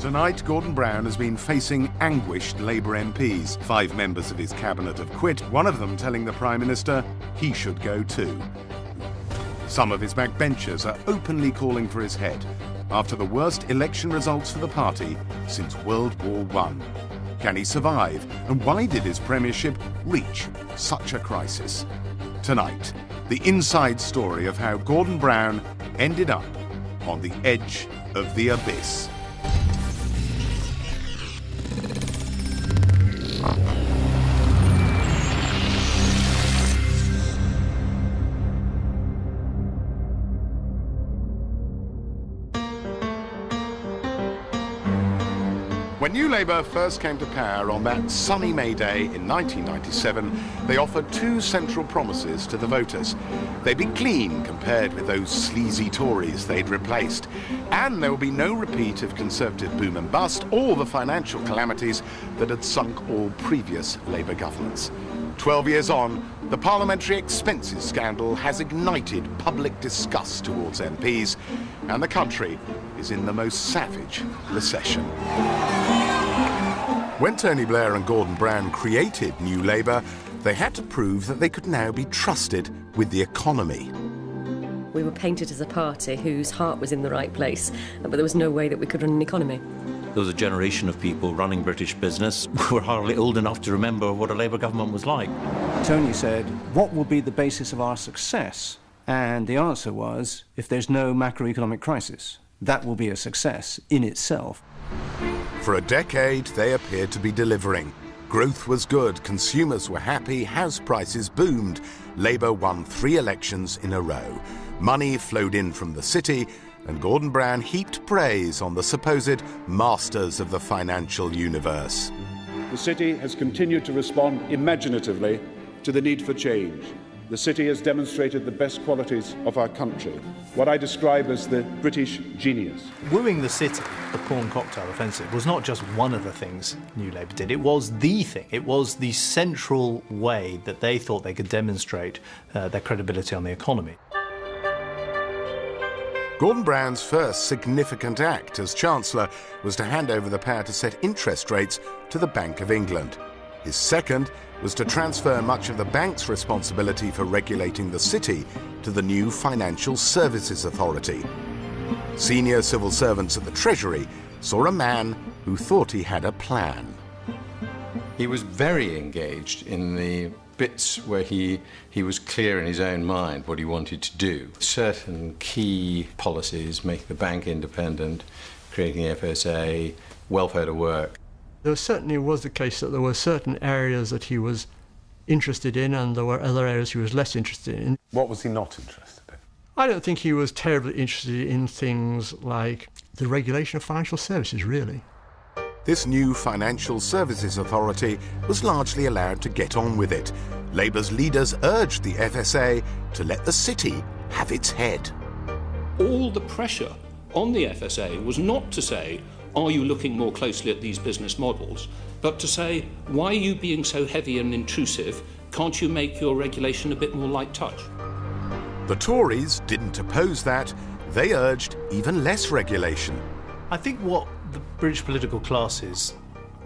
Tonight, Gordon Brown has been facing anguished Labour MPs. 5 members of his cabinet have quit, one of them telling the Prime Minister he should go too. Some of his backbenchers are openly calling for his head after the worst election results for the party since World War I. Can he survive? And why did his premiership reach such a crisis? Tonight, the inside story of how Gordon Brown ended up on the edge of the abyss. When New Labour first came to power on that sunny May Day in 1997, they offered 2 central promises to the voters. They'd be clean compared with those sleazy Tories they'd replaced, and there would be no repeat of Conservative boom and bust or the financial calamities that had sunk all previous Labour governments. 12 years on, the parliamentary expenses scandal has ignited public disgust towards MPs, and the country is in the most savage recession. When Tony Blair and Gordon Brown created New Labour, they had to prove that they could now be trusted with the economy. We were painted as a party whose heart was in the right place, but there was no way that we could run an economy. There was a generation of people running British business who were hardly old enough to remember what a Labour government was like. Tony said, what will be the basis of our success? And the answer was, if there's no macroeconomic crisis, that will be a success in itself. For a decade, they appeared to be delivering. Growth was good, consumers were happy, house prices boomed. Labour won 3 elections in a row. Money flowed in from the city, and Gordon Brown heaped praise on the supposed masters of the financial universe. The city has continued to respond imaginatively to the need for change. The city has demonstrated the best qualities of our country, what I describe as the British genius. Wooing the city, the Prawn Cocktail Offensive, was not just one of the things New Labour did. It was the thing. It was the central way that they thought they could demonstrate their credibility on the economy. Gordon Brown's first significant act as Chancellor was to hand over the power to set interest rates to the Bank of England. His second was to transfer much of the bank's responsibility for regulating the city to the new Financial Services Authority. Senior civil servants at the Treasury saw a man who thought he had a plan. He was very engaged in the bits where he was clear in his own mind what he wanted to do. Certain key policies, making the bank independent, creating the FSA, welfare to work. There certainly was the case that there were certain areas that he was interested in and there were other areas he was less interested in. What was he not interested in? I don't think he was terribly interested in things like the regulation of financial services, really. This new Financial Services Authority was largely allowed to get on with it. Labour's leaders urged the FSA to let the city have its head. All the pressure on the FSA was not to say, are you looking more closely at these business models, but to say, why are you being so heavy and intrusive? Can't you make your regulation a bit more light touch? The Tories didn't oppose that. They urged even less regulation. I think what the British political classes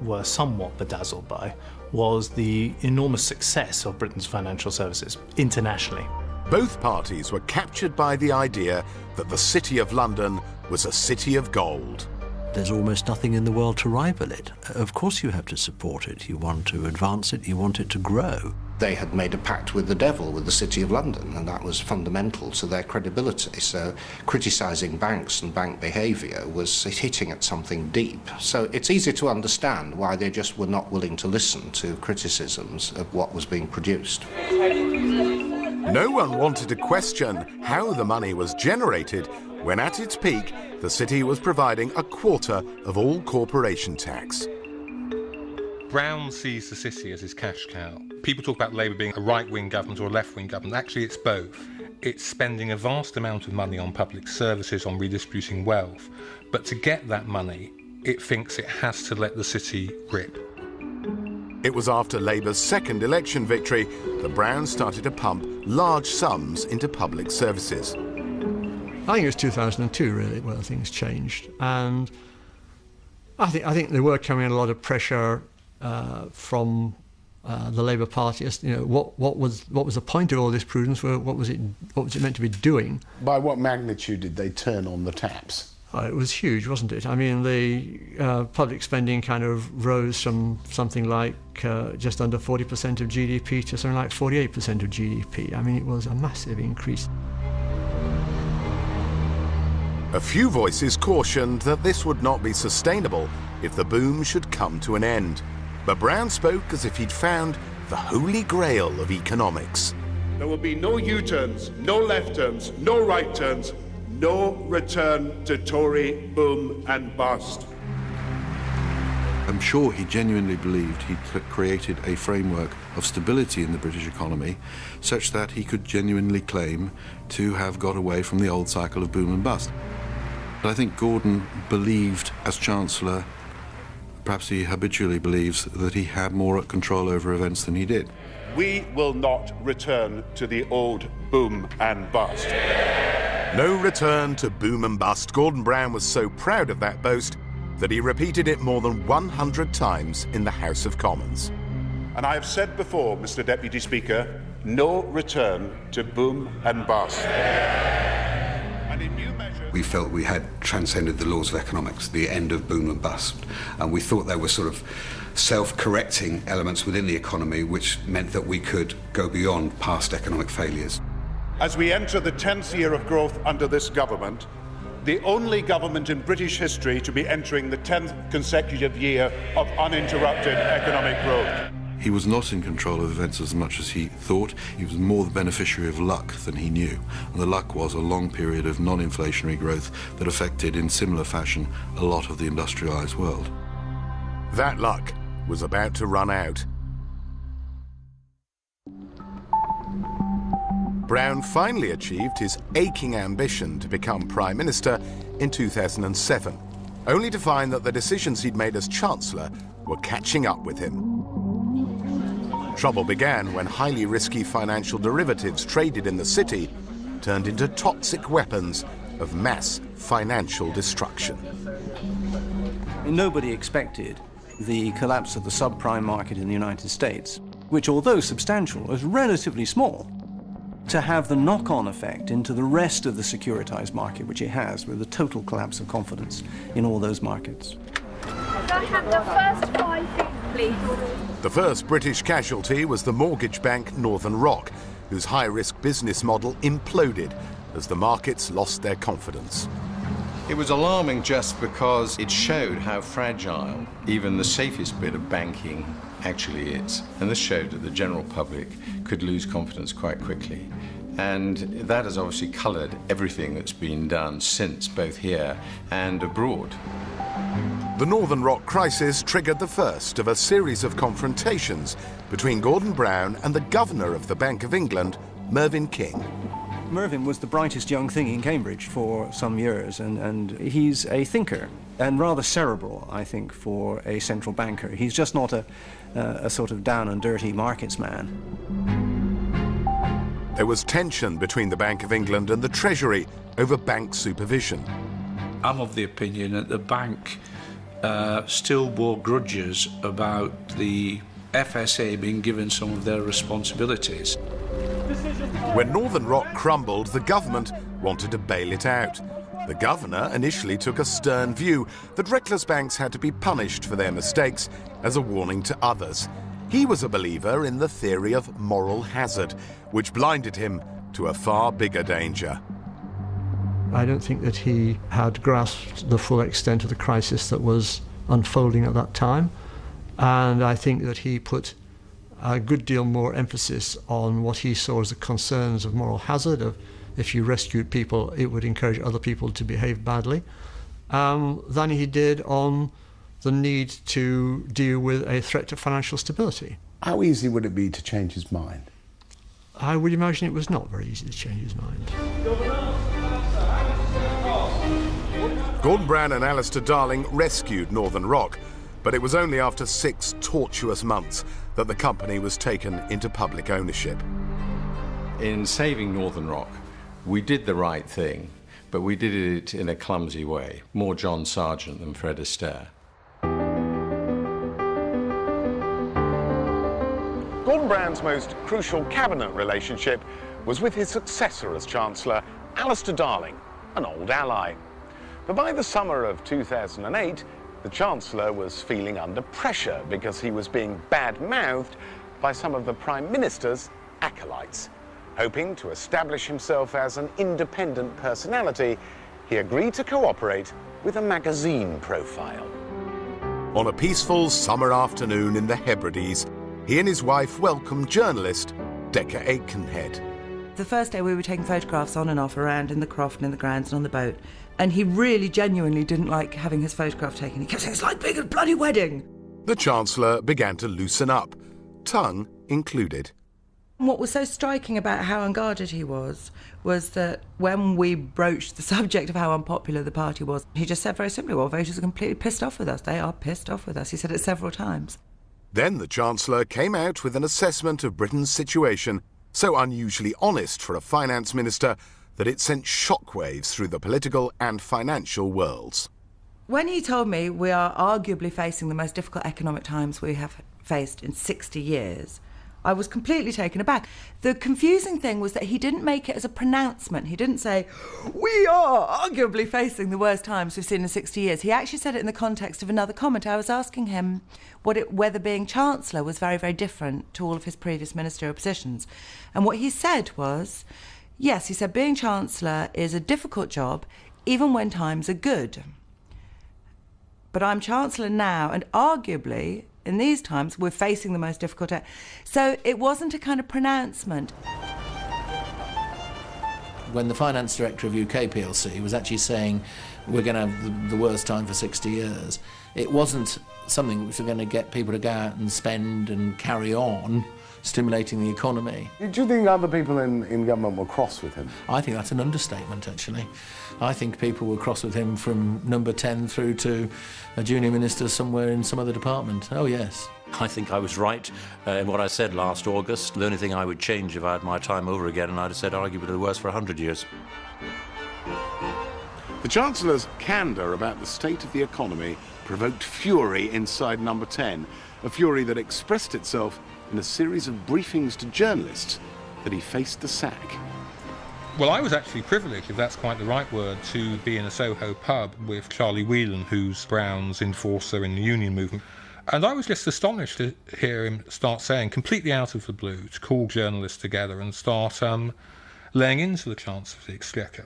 were somewhat bedazzled by was the enormous success of Britain's financial services internationally. Both parties were captured by the idea that the City of London was a city of gold. There's almost nothing in the world to rival it. Of course you have to support it. You want to advance it, you want it to grow. They had made a pact with the devil, with the City of London, and that was fundamental to their credibility. So criticising banks and bank behaviour was hitting at something deep. So it's easy to understand why they just were not willing to listen to criticisms of what was being produced. No one wanted to question how the money was generated when at its peak the city was providing a quarter of all corporation tax. Brown sees the city as his cash cow. People talk about Labour being a right-wing government or a left-wing government. Actually, it's both. It's spending a vast amount of money on public services, on redistributing wealth. But to get that money, it thinks it has to let the city rip. It was after Labour's second election victory that Brown started to pump large sums into public services. I think it was 2002, really, where things changed. And I think there were coming a lot of pressure from the Labour Party. What was the point of all this prudence? What was it meant to be doing? By what magnitude did they turn on the taps? It was huge, wasn't it? I mean, the public spending kind of rose from something like just under 40% of GDP to something like 48% of GDP. I mean, it was a massive increase. A few voices cautioned that this would not be sustainable if the boom should come to an end. But Brown spoke as if he'd found the holy grail of economics. There will be no U-turns, no left turns, no right turns, no return to Tory boom and bust. I'm sure he genuinely believed he'd created a framework of stability in the British economy such that he could genuinely claim to have got away from the old cycle of boom and bust. But I think Gordon believed, as Chancellor, perhaps he habitually believes, that he had more control over events than he did. We will not return to the old boom and bust. No return to boom and bust. Gordon Brown was so proud of that boast that he repeated it more than 100 times in the House of Commons. And I have said before, Mr. Deputy Speaker, no return to boom and bust. We felt we had transcended the laws of economics, the end of boom and bust, and we thought there were sort of self-correcting elements within the economy which meant that we could go beyond past economic failures. As we enter the 10th year of growth under this government, the only government in British history to be entering the 10th consecutive year of uninterrupted economic growth. He was not in control of events as much as he thought. He was more the beneficiary of luck than he knew. And the luck was a long period of non-inflationary growth that affected, in similar fashion, a lot of the industrialised world. That luck was about to run out. Brown finally achieved his aching ambition to become Prime Minister in 2007, only to find that the decisions he'd made as Chancellor were catching up with him. Trouble began when highly risky financial derivatives traded in the city turned into toxic weapons of mass financial destruction. Nobody expected the collapse of the subprime market in the United States, which, although substantial, was relatively small, to have the knock-on effect into the rest of the securitized market, which it has, with a total collapse of confidence in all those markets. Could I have the first 5 things, please? The first British casualty was the mortgage bank Northern Rock, whose high-risk business model imploded as the markets lost their confidence. It was alarming just because it showed how fragile even the safest bit of banking actually is. And this showed that the general public could lose confidence quite quickly. And that has obviously coloured everything that's been done since, both here and abroad. The Northern Rock crisis triggered the first of a series of confrontations between Gordon Brown and the governor of the Bank of England, Mervyn King. Mervyn was the brightest young thing in Cambridge for some years, and he's a thinker, and rather cerebral, I think, for a central banker. He's just not a sort of down and dirty markets man. There was tension between the Bank of England and the Treasury over bank supervision. I'm of the opinion that the bank still bore grudges about the FSA being given some of their responsibilities. When Northern Rock crumbled, the government wanted to bail it out. The governor initially took a stern view that reckless banks had to be punished for their mistakes as a warning to others. He was a believer in the theory of moral hazard, which blinded him to a far bigger danger. I don't think that he had grasped the full extent of the crisis that was unfolding at that time, and I think that he put a good deal more emphasis on what he saw as the concerns of moral hazard, of if you rescued people, it would encourage other people to behave badly, than he did on the need to deal with a threat to financial stability. How easy would it be to change his mind? I would imagine it was not very easy to change his mind. Gordon Brown and Alistair Darling rescued Northern Rock, but it was only after 6 tortuous months that the company was taken into public ownership. In saving Northern Rock, we did the right thing, but we did it in a clumsy way, more John Sargent than Fred Astaire. Gordon Brown's most crucial cabinet relationship was with his successor as Chancellor, Alistair Darling, an old ally. But by the summer of 2008, the Chancellor was feeling under pressure because he was being bad-mouthed by some of the Prime Minister's acolytes. Hoping to establish himself as an independent personality, he agreed to cooperate with a magazine profile. On a peaceful summer afternoon in the Hebrides, he and his wife welcomed journalist Decca Aikenhead. The first day we were taking photographs on and off around in the croft and in the grounds and on the boat, and he really genuinely didn't like having his photograph taken. He kept saying, "It's like being at a bloody wedding." The Chancellor began to loosen up, tongue included. What was so striking about how unguarded he was that when we broached the subject of how unpopular the party was, he just said very simply, well, voters are completely pissed off with us. They are pissed off with us. He said it several times. Then the Chancellor came out with an assessment of Britain's situation, so unusually honest for a finance minister that it sent shockwaves through the political and financial worlds. When he told me we are arguably facing the most difficult economic times we have faced in 60 years, I was completely taken aback. The confusing thing was that he didn't make it as a pronouncement. He didn't say, we are arguably facing the worst times we've seen in 60 years. He actually said it in the context of another comment. I was asking him whether being Chancellor was very, very different to all of his previous ministerial positions. And what he said was, yes, he said being Chancellor is a difficult job, even when times are good. But I'm Chancellor now, and arguably, in these times, we're facing the most difficult time. So it wasn't a kind of pronouncement. When the finance director of UK PLC was actually saying we're going to have the worst time for 60 years, it wasn't something which was going to get people to go out and spend and carry on stimulating the economy. Do you think other people in government were cross with him? I think that's an understatement, actually. I think people were cross with him from number 10 through to a junior minister somewhere in some other department. Oh, yes. I think I was right in what I said last August. The only thing I would change if I had my time over again, and I'd have said arguably the worst for 100 years. The Chancellor's candour about the state of the economy provoked fury inside Number 10, a fury that expressed itself in a series of briefings to journalists that he faced the sack. Well, I was actually privileged, if that's quite the right word, to be in a Soho pub with Charlie Whelan, who's Brown's enforcer in the union movement. And I was just astonished to hear him start saying, completely out of the blue, to call journalists together and start laying into the Chancellor of the Exchequer.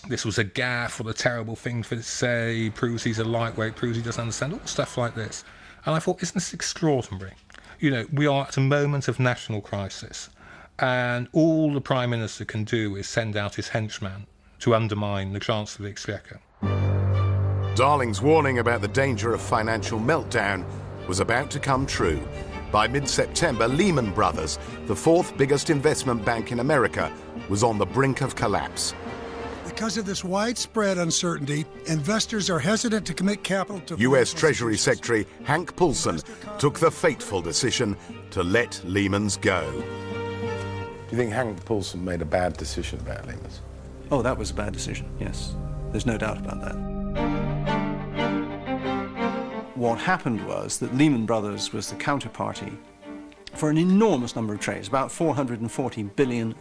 This was a gaffe, what a terrible thing for to say, proves he's a lightweight, proves he doesn't understand, all stuff like this. And I thought, isn't this extraordinary? You know, we are at a moment of national crisis, and all the Prime Minister can do is send out his henchman to undermine the Chancellor of the Exchequer. Darling's warning about the danger of financial meltdown was about to come true. By mid-September, Lehman Brothers, the fourth biggest investment bank in America, was on the brink of collapse. Because of this widespread uncertainty, investors are hesitant to commit capital to... U.S. Treasury Secretary Hank Paulson took the fateful decision to let Lehman's go. Do you think Hank Paulson made a bad decision about Lehman's? Oh, that was a bad decision, yes. There's no doubt about that. What happened was that Lehman Brothers was the counterparty for an enormous number of trades, about $440 billion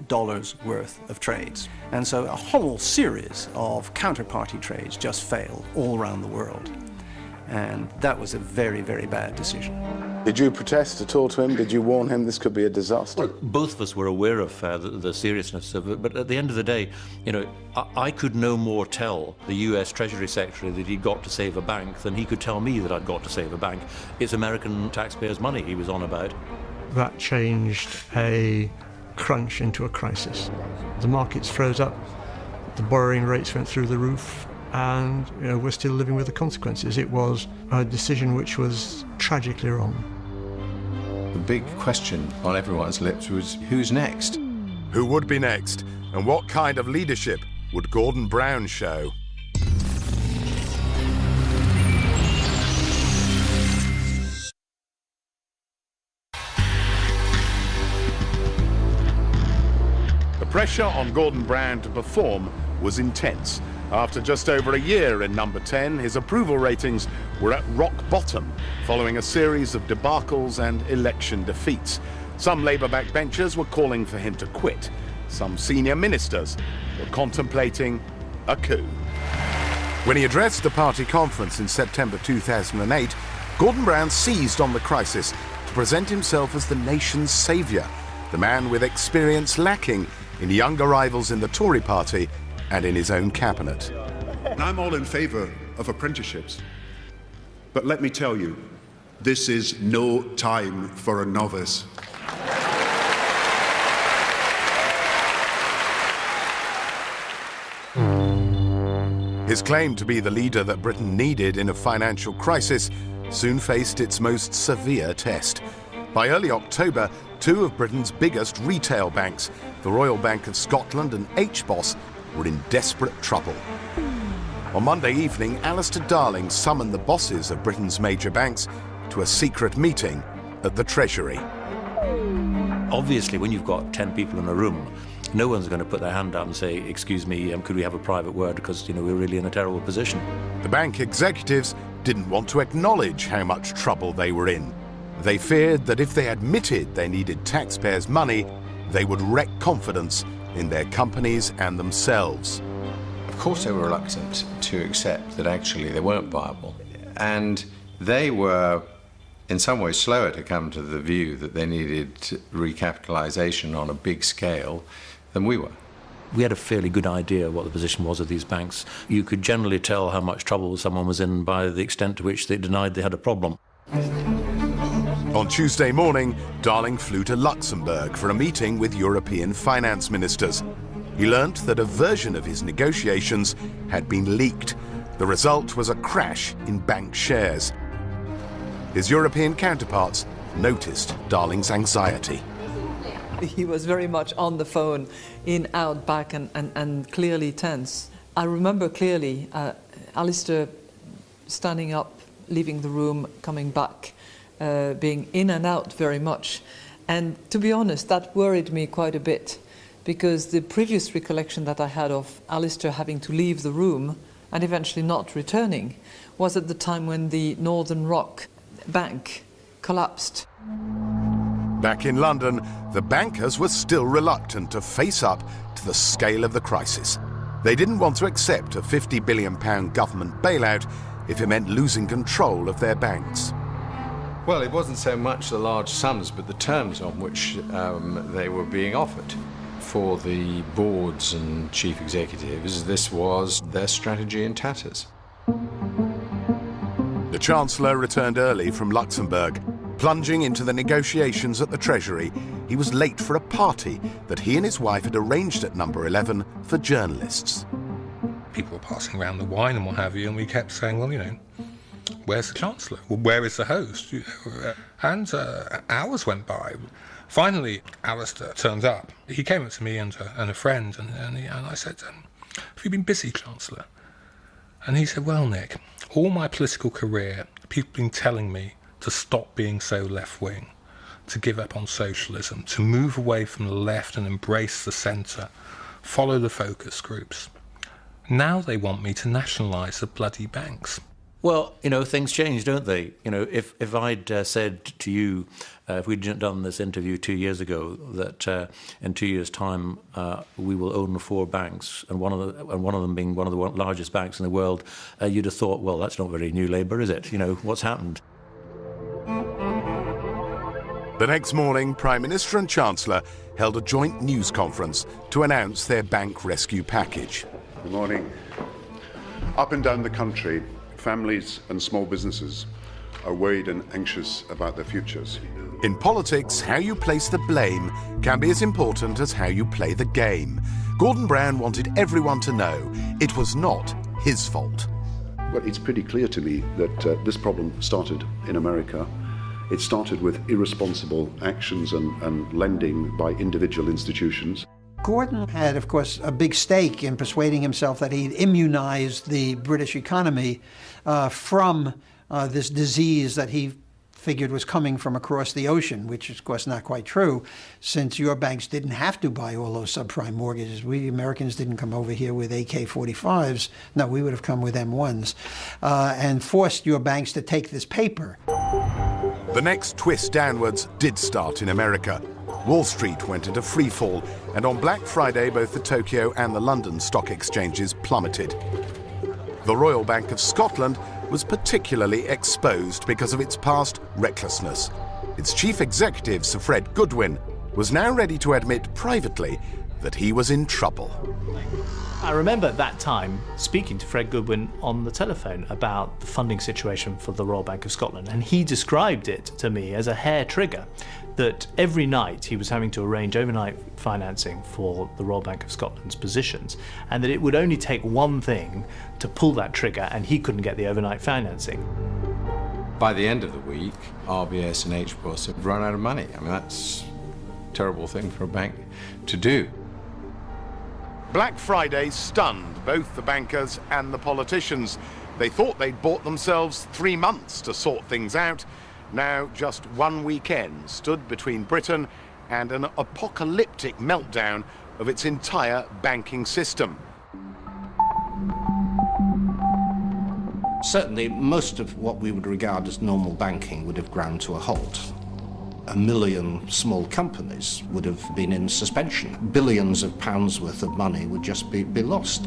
worth of trades. And so a whole series of counterparty trades just failed all around the world. And that was a very, very bad decision. Did you protest at all to him? Did you warn him this could be a disaster? Well, both of us were aware of the seriousness of it, but at the end of the day, you know, I could no more tell the US Treasury Secretary that he'd got to save a bank than he could tell me that I'd got to save a bank. It's American taxpayers' money he was on about. That changed a crunch into a crisis. The markets froze up, the borrowing rates went through the roof, and we're still living with the consequences. It was a decision which was tragically wrong. The big question on everyone's lips was, who's next? Who would be next? And what kind of leadership would Gordon Brown show? The pressure on Gordon Brown to perform was intense. After just over a year in Number 10, his approval ratings were at rock bottom, following a series of debacles and election defeats. Some Labour backbenchers were calling for him to quit. Some senior ministers were contemplating a coup. When he addressed the party conference in September 2008, Gordon Brown seized on the crisis to present himself as the nation's saviour, the man with experience lacking in young arrivals in the Tory party and in his own cabinet. I'm all in favour of apprenticeships, but let me tell you, this is no time for a novice. His claim to be the leader that Britain needed in a financial crisis soon faced its most severe test. By early October, two of Britain's biggest retail banks, the Royal Bank of Scotland and HBOS, were in desperate trouble. On Monday evening, Alistair Darling summoned the bosses of Britain's major banks to a secret meeting at the Treasury. Obviously, when you've got 10 people in a room, no one's going to put their hand up and say, excuse me, could we have a private word, because, we're really in a terrible position. The bank executives didn't want to acknowledge how much trouble they were in. They feared that if they admitted they needed taxpayers' money, they would wreck confidence in their companies and themselves. Of course they were reluctant to accept that actually they weren't viable. And they were, in some ways, slower to come to the view that they needed recapitalisation on a big scale than we were. We had a fairly good idea what the position was of these banks. You could generally tell how much trouble someone was in by the extent to which they denied they had a problem. On Tuesday morning, Darling flew to Luxembourg for a meeting with European finance ministers. He learnt that a version of his negotiations had been leaked. The result was a crash in bank shares. His European counterparts noticed Darling's anxiety. He was very much on the phone, in, out, back, and clearly tense. I remember clearly Alistair standing up, leaving the room, coming back, being in and out very much. And to be honest, that worried me quite a bit, because the previous recollection that I had of Alistair having to leave the room and eventually not returning was at the time when the Northern Rock Bank collapsed. Back in London, the bankers were still reluctant to face up to the scale of the crisis. They didn't want to accept a £50 billion government bailout if it meant losing control of their banks. Well, it wasn't so much the large sums, but the terms on which they were being offered. For the boards and chief executives, this was their strategy in tatters. The Chancellor returned early from Luxembourg. Plunging into the negotiations at the Treasury, he was late for a party that he and his wife had arranged at number 11 for journalists. People were passing around the wine and what have you, and we kept saying, well, where's the Chancellor? Well, where is the host? And hours went by. Finally, Alistair turned up. He came up to me and a friend, and I said, have you been busy, Chancellor? And he said, well, Nick, all my political career, people have been telling me to stop being so left-wing, to give up on socialism, to move away from the left and embrace the centre, follow the focus groups. Now they want me to nationalise the bloody banks. Well, things change, don't they? If I'd said to you, if we'd done this interview 2 years ago, that in 2 years' time we will own 4 banks, and one of them being one of the largest banks in the world, you'd have thought, well, that's not very New Labour, is it? What's happened? The next morning, Prime Minister and Chancellor held a joint news conference to announce their bank rescue package. Good morning. Up and down the country, families and small businesses are worried and anxious about their futures. In politics, how you place the blame can be as important as how you play the game. Gordon Brown wanted everyone to know it was not his fault. Well, it's pretty clear to me that this problem started in America. It started with irresponsible actions and lending by individual institutions. Gordon had, of course, a big stake in persuading himself that he'd immunized the British economy from this disease that he figured was coming from across the ocean, which is, of course, not quite true, since your banks didn't have to buy all those subprime mortgages. We Americans didn't come over here with AK-45s. No, we would have come with M1s and forced your banks to take this paper. The next twist downwards did start in America. Wall Street went into freefall, and on Black Friday both the Tokyo and the London stock exchanges plummeted. The Royal Bank of Scotland was particularly exposed because of its past recklessness. Its chief executive, Sir Fred Goodwin, was now ready to admit privately that he was in trouble. I remember at that time speaking to Fred Goodwin on the telephone about the funding situation for the Royal Bank of Scotland, and he described it to me as a hair trigger, that every night he was having to arrange overnight financing for the Royal Bank of Scotland's positions, and that it would only take one thing to pull that trigger and he couldn't get the overnight financing. By the end of the week, RBS and HBOS have run out of money. I mean, that's a terrible thing for a bank to do. Black Friday stunned both the bankers and the politicians. They thought they'd bought themselves 3 months to sort things out. Now just one weekend stood between Britain and an apocalyptic meltdown of its entire banking system. Certainly, most of what we would regard as normal banking would have ground to a halt. 1 million small companies would have been in suspension. Billions of pounds worth of money would just be lost.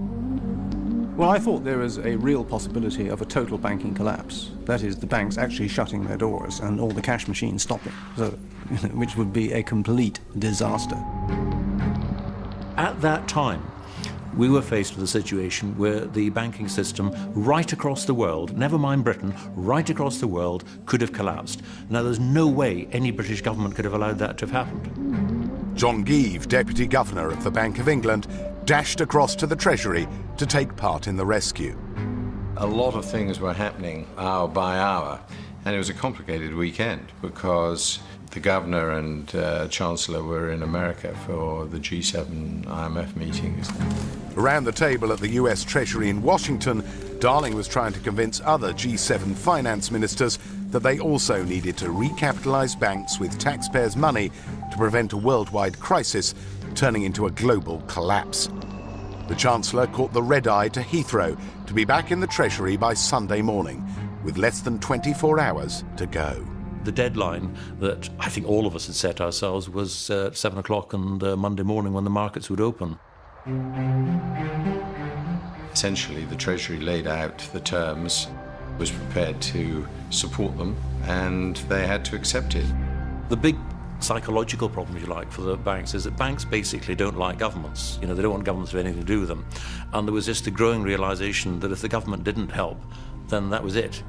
Well, I thought there was a real possibility of a total banking collapse. That is, the banks actually shutting their doors and all the cash machines stopping, so, which would be a complete disaster. At that time, we were faced with a situation where the banking system right across the world, never mind Britain, right across the world, could have collapsed. Now, there's no way any British government could have allowed that to have happened. John Geeve, Deputy Governor of the Bank of England, dashed across to the Treasury to take part in the rescue. A lot of things were happening hour by hour, and it was a complicated weekend because the Governor and Chancellor were in America for the G7 IMF meetings. Around the table at the US Treasury in Washington, Darling was trying to convince other G7 finance ministers that they also needed to recapitalise banks with taxpayers' money to prevent a worldwide crisis turning into a global collapse. The Chancellor caught the red-eye to Heathrow to be back in the Treasury by Sunday morning, with less than 24 hours to go. The deadline that I think all of us had set ourselves was 7 o'clock on Monday morning when the markets would open. Essentially, the Treasury laid out the terms, was prepared to support them, and they had to accept it. The big psychological problem, if you like, for the banks is that banks basically don't like governments. You know, they don't want governments to have anything to do with them. And there was just a growing realization that if the government didn't help, then that was it.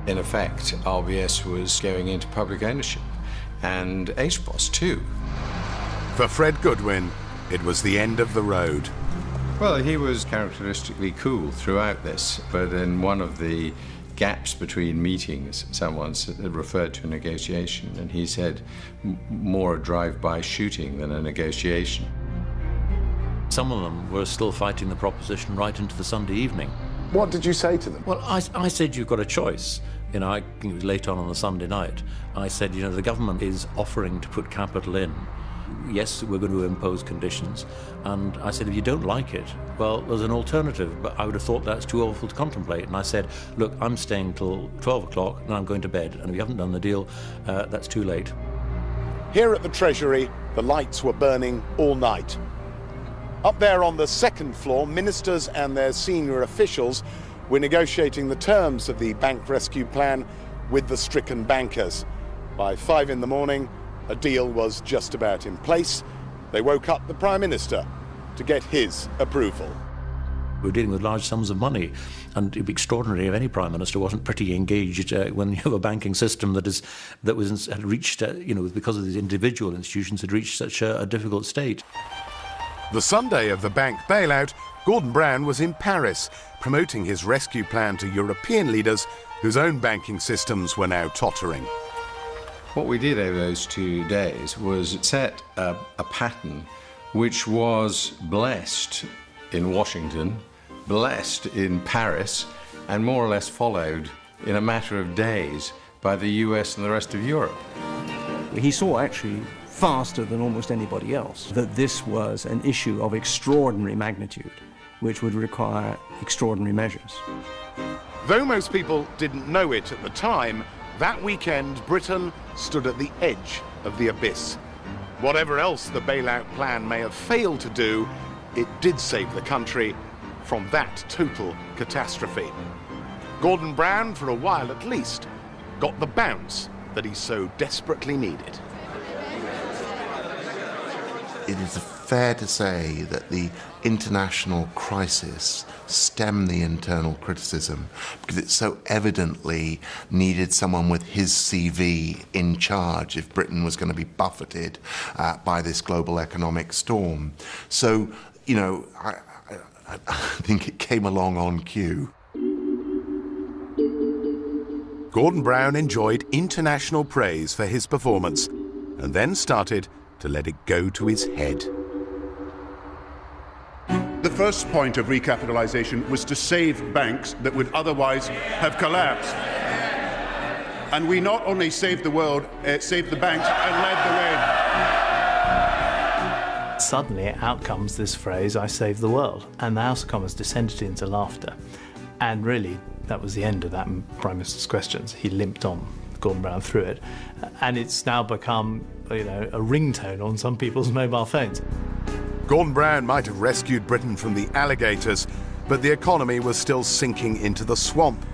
In effect, RBS was going into public ownership, and HBOS too. For Fred Goodwin, it was the end of the road. Well, he was characteristically cool throughout this, but in one of the gaps between meetings, someone referred to a negotiation, and he said more a drive-by shooting than a negotiation. Some of them were still fighting the proposition right into the Sunday evening. What did you say to them? Well, I said you've got a choice. You know, it was late on the Sunday night. I said, you know, the government is offering to put capital in. Yes, we're going to impose conditions. And I said, if you don't like it, well, there's an alternative, but I would have thought that's too awful to contemplate. And I said, look, I'm staying till 12 o'clock and I'm going to bed. And if you haven't done the deal, that's too late. Here at the Treasury, the lights were burning all night. Up there on the second floor, ministers and their senior officials were negotiating the terms of the bank rescue plan with the stricken bankers. By 5 in the morning, a deal was just about in place. They woke up the Prime Minister to get his approval. We're dealing with large sums of money, and it'd be extraordinary if any Prime Minister wasn't pretty engaged when you have a banking system had reached, because of these individual institutions, had reached such a difficult state. The Sunday of the bank bailout, Gordon Brown was in Paris, promoting his rescue plan to European leaders whose own banking systems were now tottering. What we did over those 2 days was set a pattern which was blessed in Washington, blessed in Paris, and more or less followed in a matter of days by the US and the rest of Europe. He saw actually faster than almost anybody else that this was an issue of extraordinary magnitude, which would require extraordinary measures. Though most people didn't know it at the time, That weekend, Britain stood at the edge of the abyss. Whatever else the bailout plan may have failed to do, it did save the country from that total catastrophe. Gordon Brown, for a while at least, got the bounce that he so desperately needed. It is fair to say that the international crisis stemmed the internal criticism because it so evidently needed someone with his CV in charge if Britain was going to be buffeted by this global economic storm. So, you know, I think it came along on cue. Gordon Brown enjoyed international praise for his performance and then started to let it go to his head. The first point of recapitalisation was to save banks that would otherwise have collapsed. And we not only saved the world, saved the banks and led the way. Suddenly out comes this phrase, I saved the world, and the House of Commons descended into laughter. And really, that was the end of that Prime Minister's questions. He limped on, Gordon Brown through it, and it's now become, you know, a ringtone on some people's mobile phones. Gordon Brown might have rescued Britain from the alligators, but the economy was still sinking into the swamp.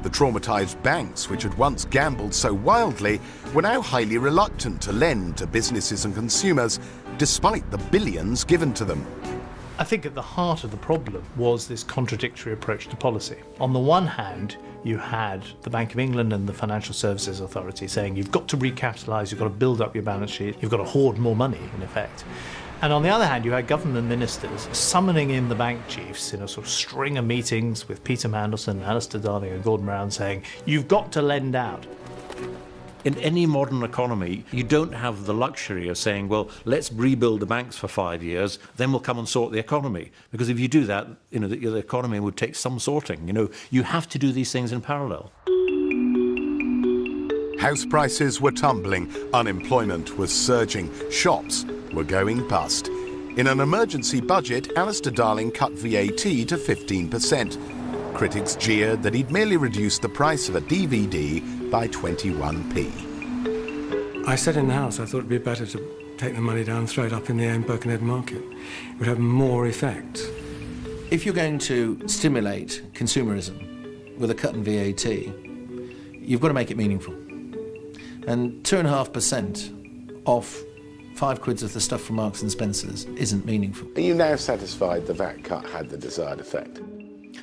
The traumatised banks, which had once gambled so wildly, were now highly reluctant to lend to businesses and consumers, despite the billions given to them. I think at the heart of the problem was this contradictory approach to policy. On the one hand, you had the Bank of England and the Financial Services Authority saying you've got to recapitalise, you've got to build up your balance sheet, you've got to hoard more money, in effect. And on the other hand, you had government ministers summoning in the bank chiefs in a sort of string of meetings with Peter Mandelson, Alistair Darling and Gordon Brown saying, you've got to lend out. In any modern economy, you don't have the luxury of saying, well, let's rebuild the banks for 5 years, then we'll come and sort the economy. Because if you do that, you know, the economy would take some sorting. You know, you have to do these things in parallel. House prices were tumbling, unemployment was surging, shops were going bust. In an emergency budget, Alistair Darling cut VAT to 15%. Critics jeered that he'd merely reduced the price of a DVD by 21p. I said in the House I thought it'd be better to take the money down and throw it up in the AIM Birkenhead market. It would have more effect. If you're going to stimulate consumerism with a cut in VAT, you've got to make it meaningful. And 2.5% off 5 quid of the stuff from Marks and Spencer's isn't meaningful. Are you now satisfied the VAT cut had the desired effect?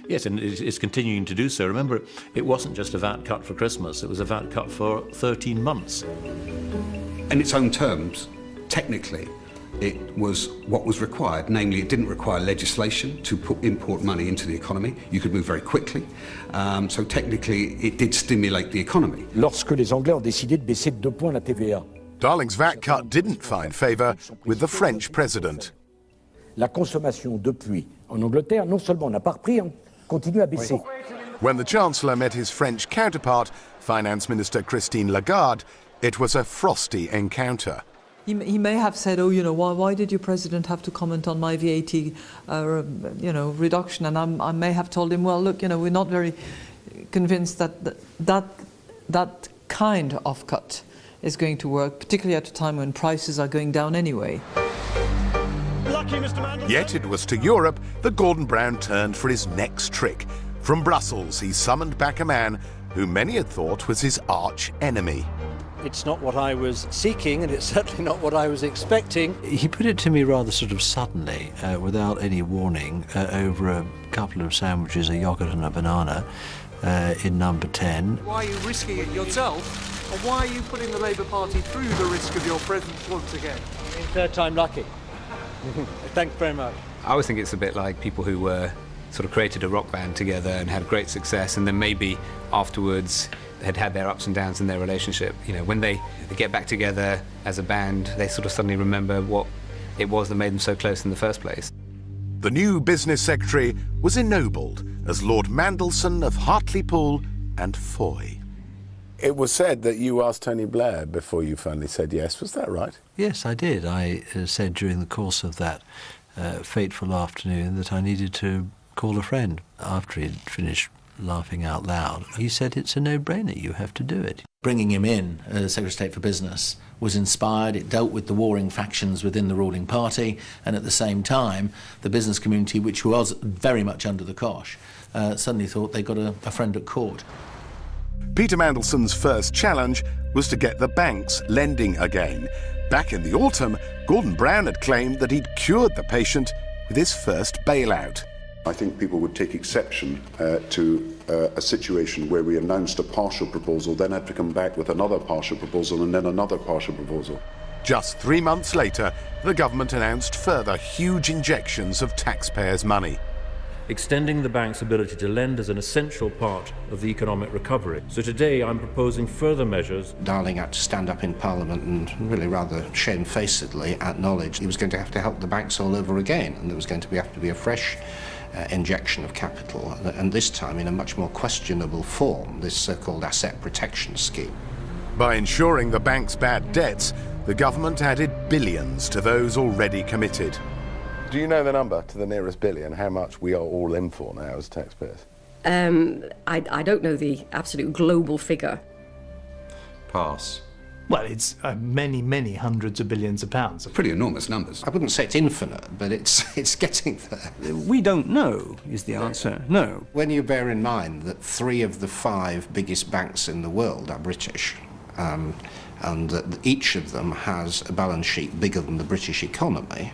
Yes, and it's continuing to do so. Remember, it wasn't just a VAT cut for Christmas, it was a VAT cut for 13 months. In its own terms, technically, it was what was required. Namely, it didn't require legislation to import money into the economy. You could move very quickly. So technically, it did stimulate the economy. Lorsque les Anglais ont décidé de baisser de 2 points la TVA. Darling's VAT cut didn't find favour with the French president. La consommation depuis en Angleterre non seulement n'a pas repris, continue à baisser. When the Chancellor met his French counterpart, Finance Minister Christine Lagarde, it was a frosty encounter. He may have said, oh, you know, why did your president have to comment on my VAT, reduction? And I may have told him, well, look, you know, we're not very convinced that kind of cut is going to work, particularly at a time when prices are going down anyway. Yet it was to Europe that Gordon Brown turned for his next trick. From Brussels, he summoned back a man who many had thought was his arch enemy. It's not what I was seeking, and it's certainly not what I was expecting. He put it to me rather sort of suddenly, without any warning, over a couple of sandwiches, a yoghurt and a banana, in number 10. Why are you risking it yourself, or why are you putting the Labour Party through the risk of your presence once again? Third time lucky. Thanks very much. I always think it's a bit like people who were sort of created a rock band together and had great success, and then maybe afterwards had their ups and downs in their relationship. You know, when they get back together as a band, they sort of suddenly remember what it was that made them so close in the first place. The new business secretary was ennobled as Lord Mandelson of Hartlepool and Foy. It was said that you asked Tony Blair before you finally said yes. Was that right? Yes, I did. I said during the course of that fateful afternoon that I needed to call a friend after he'd finished laughing out loud. He said it's a no-brainer, you have to do it. Bringing him in as Secretary of State for Business was inspired. It dealt with the warring factions within the ruling party, and at the same time, the business community, which was very much under the cosh, suddenly thought they got a friend at court. Peter Mandelson's first challenge was to get the banks lending again. Back in the autumn, Gordon Brown had claimed that he'd cured the patient with his first bailout. I think people would take exception to a situation where we announced a partial proposal, then had to come back with another partial proposal and then another partial proposal. Just 3 months later, the government announced further huge injections of taxpayers' money. Extending the bank's ability to lend is an essential part of the economic recovery. So today I'm proposing further measures. Darling had to stand up in Parliament and really rather shamefacedly acknowledge he was going to have to help the banks all over again, and there was going to have to be a fresh injection of capital, and this time in a much more questionable form, this so-called asset protection scheme. By ensuring the bank's bad debts, the government added billions to those already committed. Do you know the number to the nearest billion, how much we are all in for now as taxpayers? I don't know the absolute global figure. Pass. Well, it's many, many hundreds of billions of pounds. Pretty enormous numbers. I wouldn't say it's infinite, but it's getting there. We don't know, is the answer. No. When you bear in mind that 3 of the 5 biggest banks in the world are British, and that each of them has a balance sheet bigger than the British economy,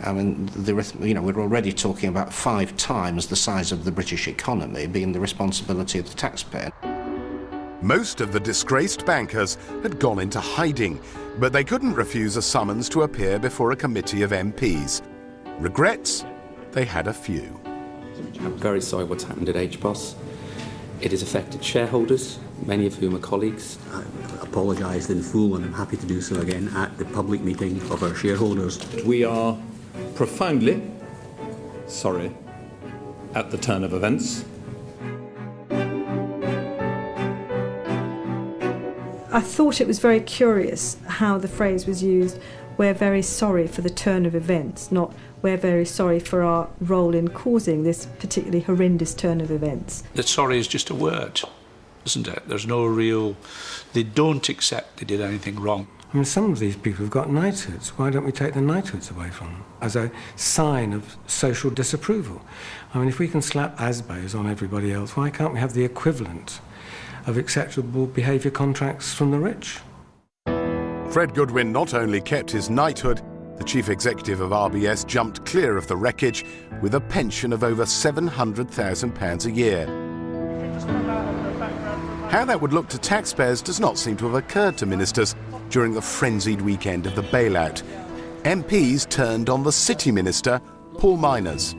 I mean, we're already talking about 5 times the size of the British economy being the responsibility of the taxpayer. Most of the disgraced bankers had gone into hiding, but they couldn't refuse a summons to appear before a committee of MPs. Regrets? They had a few. I'm very sorry what's happened at HBOS. It has affected shareholders, many of whom are colleagues. I apologised in full, and I'm happy to do so again at the public meeting of our shareholders. We are profoundly sorry at the turn of events. I thought it was very curious how the phrase was used, "We're very sorry for the turn of events," not "We're very sorry for our role in causing this particularly horrendous turn of events." That sorry is just a word, isn't it? There's no real... They don't accept they did anything wrong. I mean, some of these people have got knighthoods. Why don't we take the knighthoods away from them as a sign of social disapproval? I mean, if we can slap ASBOs on everybody else, why can't we have the equivalent of acceptable behaviour contracts from the rich? Fred Goodwin not only kept his knighthood, the chief executive of RBS jumped clear of the wreckage with a pension of over £700,000 a year. How that would look to taxpayers does not seem to have occurred to ministers during the frenzied weekend of the bailout. MPs turned on the City Minister, Paul Minors.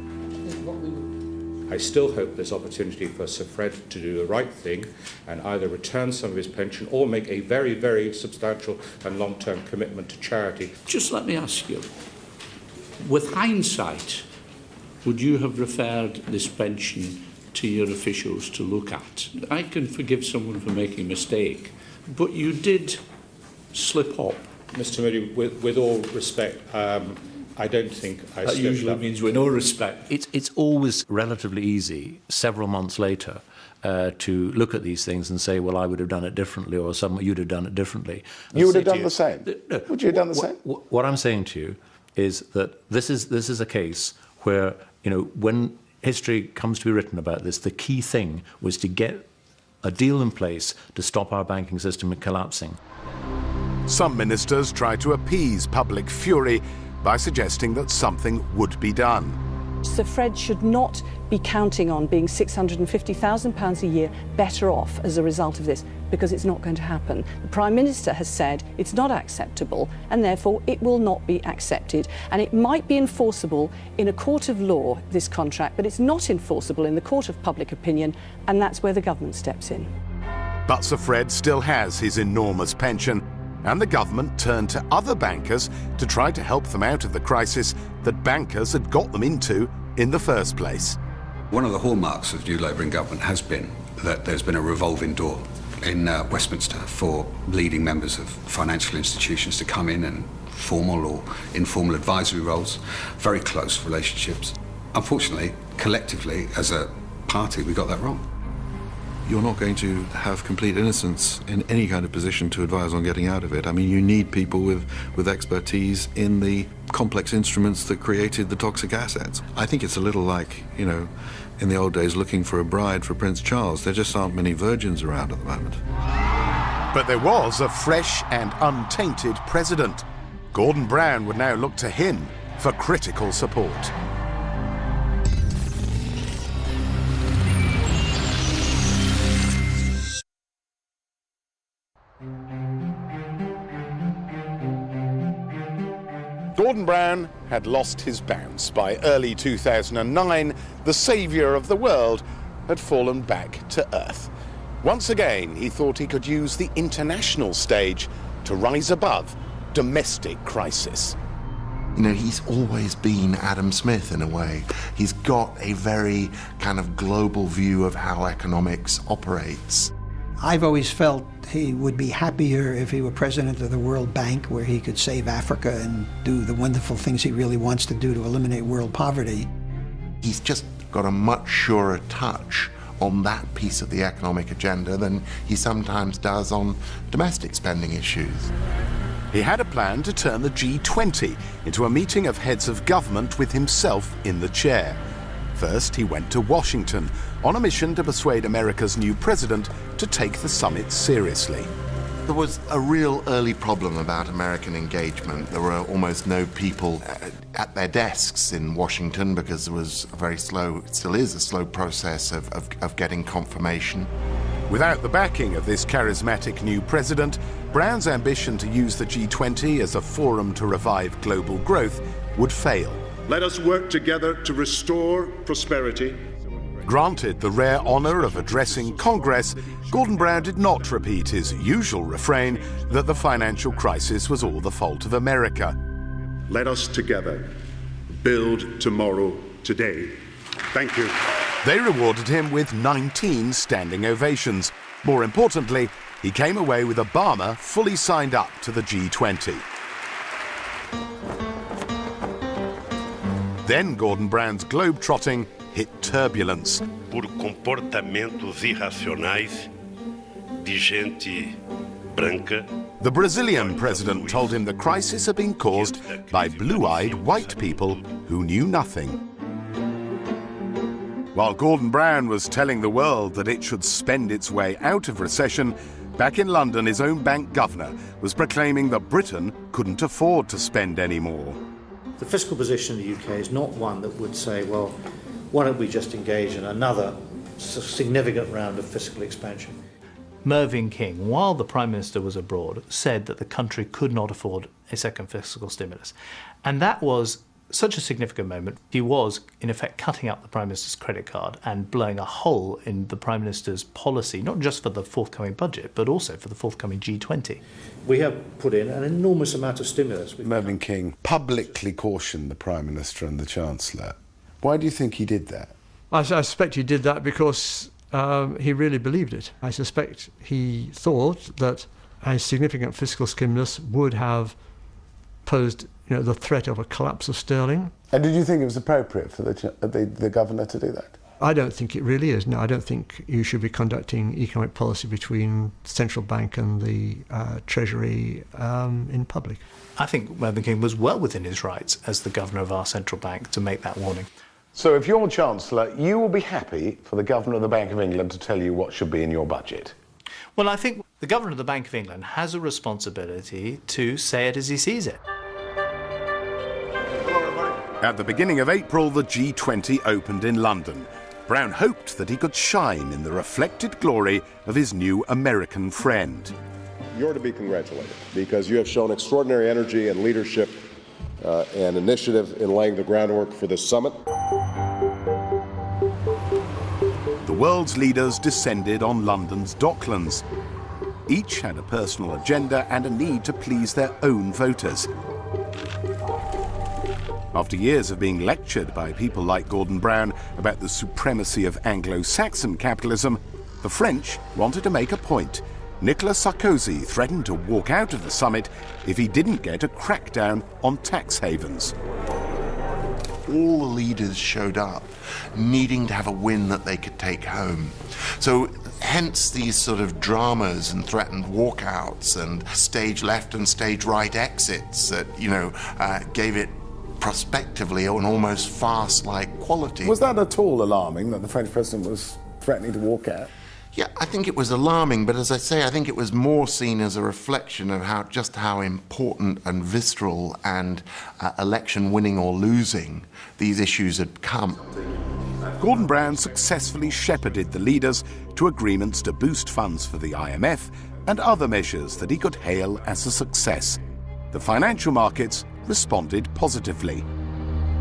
I still hope there's opportunity for Sir Fred to do the right thing and either return some of his pension or make a very, very substantial and long-term commitment to charity. Just let me ask you, with hindsight, would you have referred this pension to your officials to look at? I can forgive someone for making a mistake, but you did slip up. Mr. Moody, with all respect, I don't think I That usually means with no respect. It's always relatively easy, several months later, to look at these things and say, well, I would have done it differently, or you'd have done it differently. You would have done the same? Would you have done the same? What I'm saying to you is that this is a case where, when history comes to be written about this, the key thing was to get a deal in place to stop our banking system collapsing. Some ministers tried to appease public fury by suggesting that something would be done. Sir Fred should not be counting on being £650,000 a year better off as a result of this, because it's not going to happen. The Prime Minister has said it's not acceptable, and therefore it will not be accepted. And it might be enforceable in a court of law, this contract, but it's not enforceable in the court of public opinion, and that's where the government steps in. But Sir Fred still has his enormous pension, and the government turned to other bankers to try to help them out of the crisis that bankers had got them into in the first place. One of the hallmarks of new Labour in government has been that there's been a revolving door in Westminster for leading members of financial institutions to come in and formal or informal advisory roles, very close relationships. Unfortunately, collectively, as a party, we got that wrong. you're not going to have complete innocence in any kind of position to advise on getting out of it. I mean, you need people with expertise in the complex instruments that created the toxic assets. I think it's a little like, you know, in the old days looking for a bride for Prince Charles. There just aren't many virgins around at the moment. But there was a fresh and untainted president. Gordon Brown would now look to him for critical support. Gordon Brown had lost his bounce. By early 2009, the saviour of the world had fallen back to earth. Once again, he thought he could use the international stage to rise above domestic crisis. You know, he's always been Adam Smith in a way. He's got a very kind of global view of how economics operates. I've always felt he would be happier if he were president of the World Bank, where he could save Africa and do the wonderful things he really wants to do to eliminate world poverty. He's just got a much surer touch on that piece of the economic agenda than he sometimes does on domestic spending issues. He had a plan to turn the G20 into a meeting of heads of government with himself in the chair. First, he went to Washington on a mission to persuade America's new president to take the summit seriously. There was a real early problem about American engagement. There were almost no people at their desks in Washington because there was a very slow, it still is a slow process of getting confirmation. Without the backing of this charismatic new president, Brown's ambition to use the G20 as a forum to revive global growth would fail. Let us work together to restore prosperity. Granted the rare honour of addressing Congress, Gordon Brown did not repeat his usual refrain that the financial crisis was all the fault of America. Let us together build tomorrow today. Thank you. They rewarded him with 19 standing ovations. More importantly, he came away with Obama fully signed up to the G20. Then Gordon Brown's globe-trotting hit turbulence. Por comportamentos irracionais de gente branca. The Brazilian president told him the crisis had been caused by blue-eyed white people who knew nothing. While Gordon Brown was telling the world that it should spend its way out of recession, back in London his own bank governor was proclaiming that Britain couldn't afford to spend any more. The fiscal position of the UK is not one that would say, well, why don't we just engage in another significant round of fiscal expansion? Mervyn King, while the Prime Minister was abroad, said that the country could not afford a second fiscal stimulus. And that was such a significant moment. He was, in effect, cutting up the Prime Minister's credit card and blowing a hole in the Prime Minister's policy, not just for the forthcoming budget, but also for the forthcoming G20. We have put in an enormous amount of stimulus. Mervyn King publicly cautioned the Prime Minister and the Chancellor. Why do you think he did that? I suspect he did that because he really believed it. I suspect he thought that a significant fiscal stimulus would have posed the threat of a collapse of sterling. And did you think it was appropriate for the governor to do that? I don't think it really is. No, I don't think you should be conducting economic policy between the central bank and the Treasury in public. I think Mervyn King was well within his rights as the governor of our central bank to make that warning. So if you're Chancellor, you will be happy for the Governor of the Bank of England to tell you what should be in your budget? Well, I think the Governor of the Bank of England has a responsibility to say it as he sees it. At the beginning of April, the G20 opened in London. Brown hoped that he could shine in the reflected glory of his new American friend. You're to be congratulated because you have shown extraordinary energy and leadership and initiative in laying the groundwork for this summit. The world's leaders descended on London's Docklands. Each had a personal agenda and a need to please their own voters. After years of being lectured by people like Gordon Brown about the supremacy of Anglo-Saxon capitalism, the French wanted to make a point. Nicolas Sarkozy threatened to walk out of the summit if he didn't get a crackdown on tax havens. All the leaders showed up needing to have a win that they could take home. So hence these sort of dramas and threatened walkouts and stage left and stage right exits that, gave it prospectively an almost farce-like quality. Was that at all alarming that the French president was threatening to walk out? Yeah, I think it was alarming, but as I say, I think it was more seen as a reflection of how important and visceral and election winning or losing these issues had become. Gordon Brown successfully shepherded the leaders to agreements to boost funds for the IMF and other measures that he could hail as a success. The financial markets responded positively.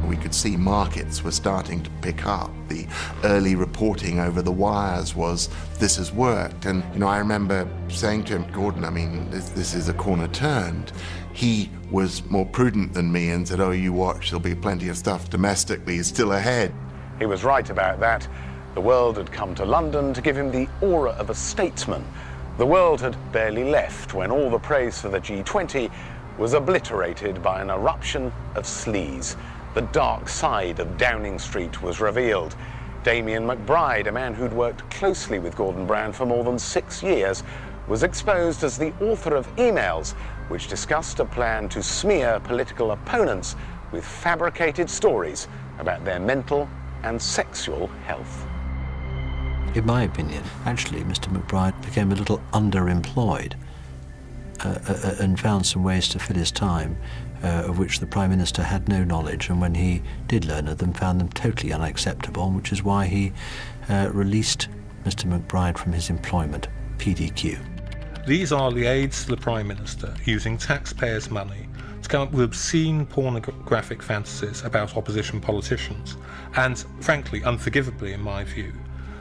We could see markets were starting to pick up. The early reporting over the wires was, this has worked. And, I remember saying to him, Gordon, this is a corner turned. He was more prudent than me and said, oh, you watch, there'll be plenty of stuff domestically still ahead. He was right about that. The world had come to London to give him the aura of a statesman. The world had barely left when all the praise for the G20 was obliterated by an eruption of sleaze. The dark side of Downing Street was revealed. Damien McBride, a man who'd worked closely with Gordon Brown for more than 6 years, was exposed as the author of emails which discussed a plan to smear political opponents with fabricated stories about their mental and sexual health. In my opinion, actually, Mr. McBride became a little underemployed and found some ways to fill his time of which the Prime Minister had no knowledge, and when he did learn of them, found them totally unacceptable, which is why he released Mr. McBride from his employment, PDQ. These are the aides to the Prime Minister using taxpayers' money to come up with obscene pornographic fantasies about opposition politicians, and, frankly, unforgivably in my view,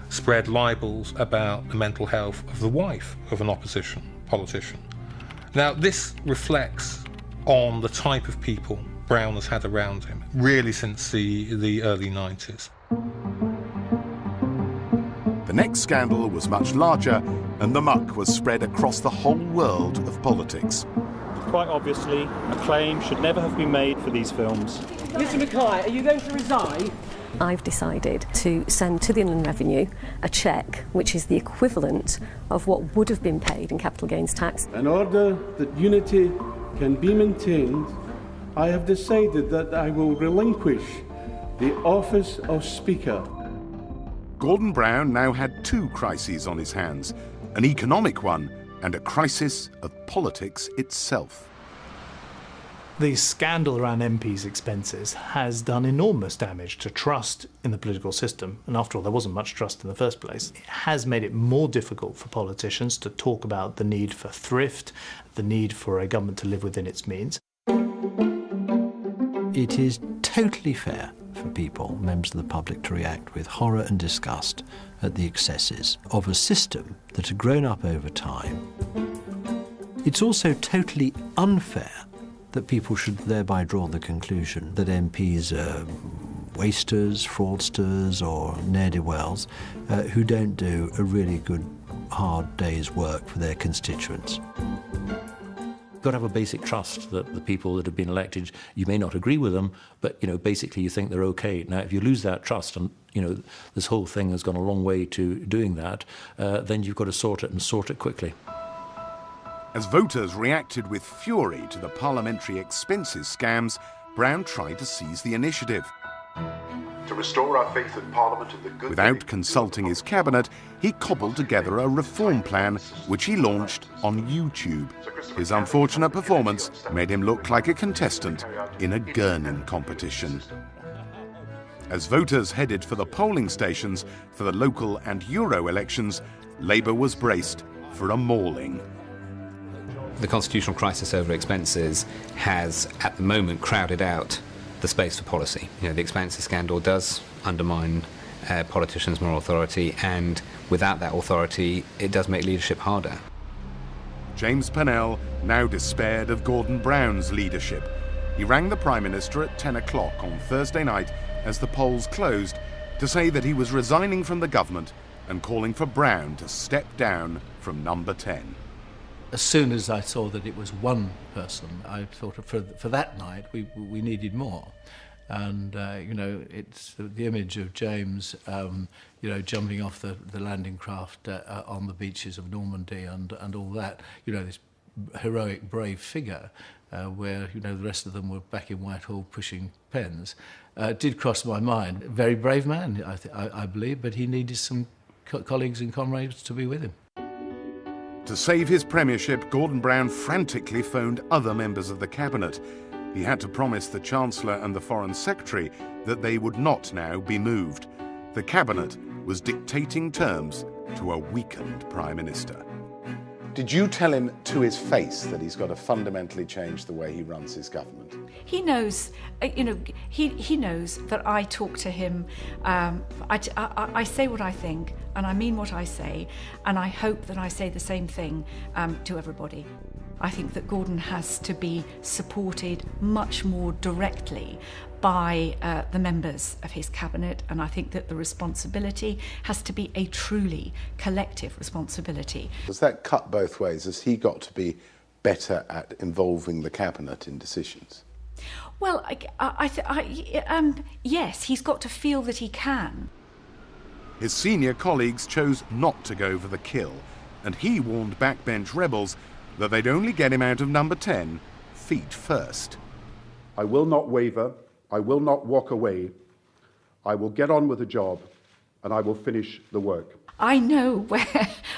spread libels about the mental health of the wife of an opposition politician. Now, this reflects on the type of people Brown has had around him, really since the early 90s. The next scandal was much larger, and the muck was spread across the whole world of politics. Quite obviously, a claim should never have been made for these films. Mr Mackay, are you going to resign? I've decided to send to the Inland Revenue a cheque which is the equivalent of what would have been paid in capital gains tax. In order that unity can be maintained, I have decided that I will relinquish the office of Speaker. Gordon Brown now had 2 crises on his hands, an economic one and a crisis of politics itself. The scandal around MPs' expenses has done enormous damage to trust in the political system, and after all, there wasn't much trust in the first place. It has made it more difficult for politicians to talk about the need for thrift, the need for a government to live within its means. It is totally fair for people, members of the public, to react with horror and disgust at the excesses of a system that had grown up over time. It's also totally unfair that people should thereby draw the conclusion that MPs are wasters, fraudsters or ne'er-do-wells who don't do a really good, hard day's work for their constituents. You've got to have a basic trust that the people that have been elected, you may not agree with them, but, basically you think they're okay. Now, if you lose that trust, and, this whole thing has gone a long way to doing that, then you've got to sort it and sort it quickly. As voters reacted with fury to the parliamentary expenses scams, Brown tried to seize the initiative. To restore our faith in Parliament and the good... Without consulting his cabinet, he cobbled together a reform plan, which he launched on YouTube. His unfortunate performance made him look like a contestant in a gurning competition. As voters headed for the polling stations for the local and Euro elections, Labour was braced for a mauling. The constitutional crisis over expenses has, at the moment, crowded out the space for policy. The expenses scandal does undermine politicians' moral authority, and without that authority, it does make leadership harder. James Pennell now despaired of Gordon Brown's leadership. He rang the Prime Minister at 10 o'clock on Thursday night as the polls closed to say that he was resigning from the government and calling for Brown to step down from number 10. As soon as I saw that it was one person, I thought for that night we needed more. And, you know, it's the image of James, you know, jumping off the landing craft on the beaches of Normandy and all that, you know, this heroic, brave figure where, you know, the rest of them were back in Whitehall pushing pens, did cross my mind. Very brave man, I believe, but he needed some colleagues and comrades to be with him. To save his premiership, Gordon Brown frantically phoned other members of the cabinet. He had to promise the Chancellor and the Foreign Secretary that they would not now be moved. The cabinet was dictating terms to a weakened Prime Minister. Did you tell him to his face that he's got to fundamentally change the way he runs his government? He knows, you know, he knows that I talk to him. I say what I think, and I mean what I say, and I hope that I say the same thing to everybody. I think that Gordon has to be supported much more directly by the members of his cabinet, and I think that the responsibility has to be a truly collective responsibility. Does that cut both ways? Has he got to be better at involving the cabinet in decisions? Well, yes, he's got to feel that he can. His senior colleagues chose not to go for the kill, and he warned backbench rebels that they'd only get him out of number 10 feet first. I will not waver. I will not walk away. I will get on with the job, and I will finish the work. I know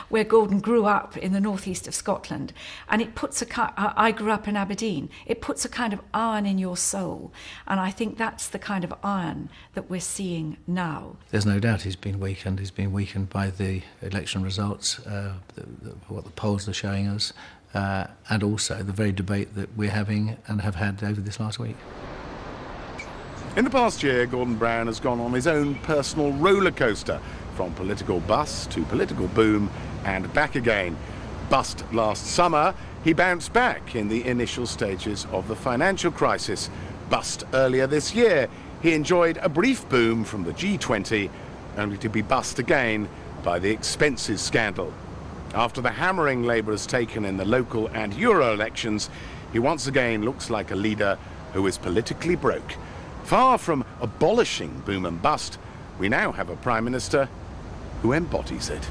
where Gordon grew up in the northeast of Scotland, and it puts I grew up in Aberdeen. It puts a kind of iron in your soul, and I think that's the kind of iron that we're seeing now. There's no doubt he's been weakened. He's been weakened by the election results, what the polls are showing us, and also the very debate that we're having and have had over this last week. In the past year, Gordon Brown has gone on his own personal roller coaster, from political bust to political boom and back again. Bust last summer, he bounced back in the initial stages of the financial crisis. Bust earlier this year, he enjoyed a brief boom from the G20, only to be bust again by the expenses scandal. After the hammering Labour has taken in the local and Euro elections, he once again looks like a leader who is politically broke. Far from abolishing boom and bust, we now have a Prime Minister who embodies it.